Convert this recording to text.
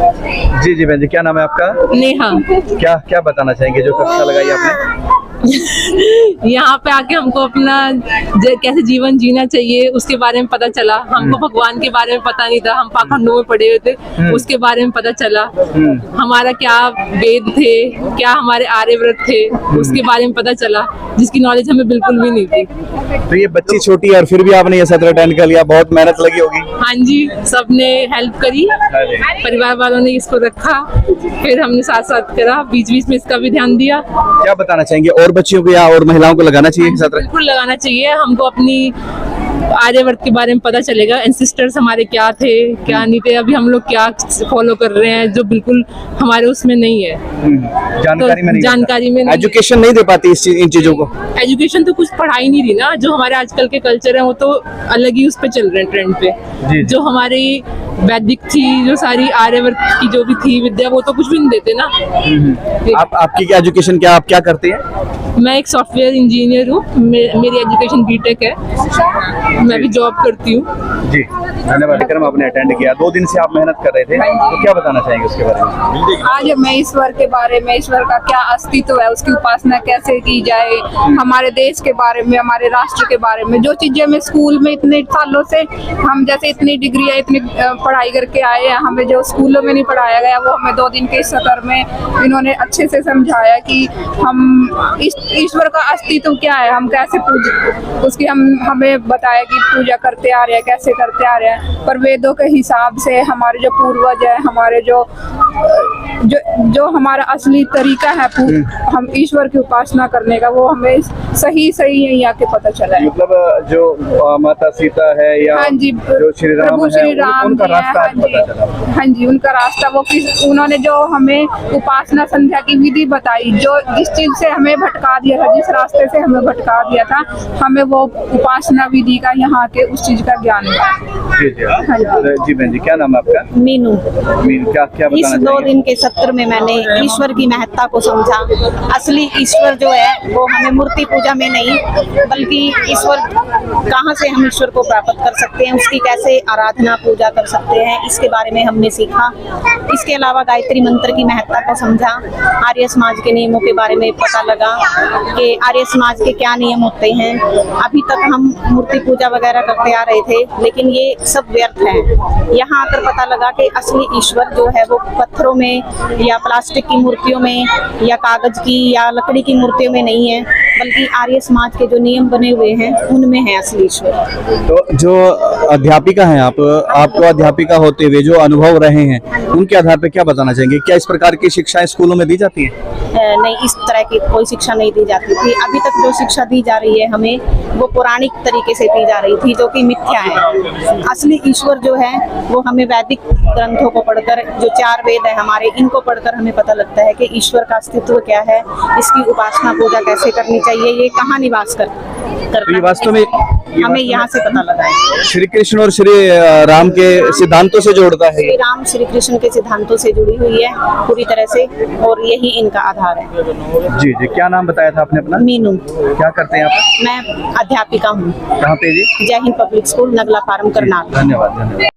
जी जी बहन जी, क्या नाम है आपका? नेहा। क्या क्या बताना चाहेंगे जो कक्षा लगाई आपने? यहाँ पे आके हमको अपना कैसे जीवन जीना चाहिए उसके बारे में पता चला। हमको भगवान के बारे में पता नहीं था, हम पाखंडों में पढ़े हुए थे, उसके बारे में पता चला। हमारा क्या वेद थे, क्या हमारे आर्यव्रत थे, उसके बारे में पता चला, जिसकी नॉलेज हमें बिल्कुल भी नहीं थी। तो ये बच्ची छोटी है और फिर भी आपने ये सत्र अटेंड कर लिया, बहुत मेहनत लगी होगी। हाँ जी, सबने हेल्प करी, परिवार वालों ने इसको रखा, फिर हमने साथ साथ करा, बीच बीच में इसका भी ध्यान दिया। क्या बताना चाहेंगे, और बच्चियों को या और महिलाओं को लगाना चाहिए सत्र? बिल्कुल लगाना चाहिए। हमको अपनी आर्यवर्त के बारे में पता चलेगा, एंसेस्टर्स हमारे क्या थे क्या नहीं थे, अभी हम लोग क्या फॉलो कर रहे हैं जो बिल्कुल हमारे उसमें नहीं है, जानकारी में नहीं। एजुकेशन नहीं दे पाती इन चीजों को। एजुकेशन तो कुछ पढ़ाई नहीं रही ना, जो हमारे आजकल के कल्चर है वो तो अलग ही उस पे चल रहे हैं, ट्रेंड पे। जो हमारी वैदिक थी, जो सारी आर्यवर्त की जो भी थी विद्या, वो तो कुछ भी नहीं देते ना। आपकी क्या एजुकेशन, क्या आप क्या करते हैं? मैं एक सॉफ्टवेयर इंजीनियर हूँ, मेरी एजुकेशन बीटेक है, मैं भी जॉब करती हूँ। जी धन्यवाद। कार्यक्रम आपने अटेंड किया, 2 दिन से आप मेहनत कर रहे थे, तो क्या बताना चाहेंगे उसके बारे में? आज मैं ईश्वर के बारे में, ईश्वर का क्या अस्तित्व है, उसकी उपासना कैसे की जाए, हमारे देश के बारे में, हमारे राष्ट्र के बारे में, जो चीजें हमें स्कूल में इतने सालों से, हम जैसे इतनी डिग्रियां इतनी पढ़ाई करके आए हैं, हमें जो स्कूलों में नहीं पढ़ाया गया वो हमें 2 दिन के इस सत्र में इन्होंने अच्छे से समझाया कि हम ईश्वर का अस्तित्व क्या है, हम कैसे उसकी हमें बताया कि पूजा करते आ रहे हैं, कैसे करते आ रहे हैं। पर वेदों के हिसाब से हमारे जो पूर्वज है, हमारे जो हमारा असली तरीका है हम ईश्वर की उपासना करने का, वो हमें सही यहीं आके पता चला है। मतलब जो माता सीता है या हाँ जी, जो श्री राम उनका रास्ता पता चला। हाँ जी, उनका रास्ता उन्होंने जो हमें उपासना संध्या की विधि बताई, जो जिस चीज से हमें भटका दिया था, जिस रास्ते से हमें भटका दिया था, हमें वो उपासना विधि का यहाँ के उस चीज का ज्ञान हुआ। जी जी जी बहन जी, क्या नाम है आपका? मीनू। मीनू, क्या बताना इस 2 दिन के सत्र में मैंने ईश्वर की महत्ता को समझा। असली ईश्वर जो है वो हमें मूर्ति पूजा में नहीं, बल्कि ईश्वर कहाँ से हम ईश्वर को प्राप्त कर सकते हैं, उसकी कैसे आराधना पूजा कर सकते हैं, इसके बारे में हमने सीखा। इसके अलावा गायत्री मंत्र की महत्ता को समझा, आर्य समाज के नियमों के बारे में पता लगा कि आर्य समाज के क्या नियम होते हैं। अभी तक हम मूर्ति पूजा वगैरह करते आ रहे थे, लेकिन ये सब व्यर्थ है। यहाँ आकर पता लगा कि असली ईश्वर जो है वो पत्थरों में या प्लास्टिक की मूर्तियों में या कागज की या लकड़ी की मूर्तियों में नहीं है, बल्कि आर्य समाज के जो नियम बने हुए हैं उनमें है असली ईश्वर। तो जो अध्यापिका हैं आपको अध्यापिका होते हुए जो अनुभव रहे हैं, उनके आधार पर क्या बताना चाहेंगे? क्या इस प्रकार की शिक्षाएं स्कूलों में दी जाती है? नहीं, इस तरह की कोई शिक्षा नहीं दी जाती थी। अभी तक जो शिक्षा दी जा रही है हमें, वो पौराणिक तरीके से दी जा रही थी, जो कि मिथ्या है। असली ईश्वर जो है वो हमें वैदिक ग्रंथों को पढ़कर, जो 4 वेद है हमारे, इनको पढ़कर हमें पता लगता है कि ईश्वर का अस्तित्व क्या है, इसकी उपासना पूजा कैसे करनी चाहिए, ये कहाँ निवास करना वास्तव में हमें यहाँ से पता लगा है। श्री कृष्ण और श्री राम के सिद्धांतों से जोड़ता है। श्री राम श्री कृष्ण के सिद्धांतों से जुड़ी हुई है पूरी तरह से, और यही इनका आधार है। जी जी, क्या नाम बताया था आपने अपना? मीनू। क्या करते हैं आप? मैं अध्यापिका हूँ। कहाँ पे जी? Jai Hind public school, Nagla farm, Karnal. धन्यवाद।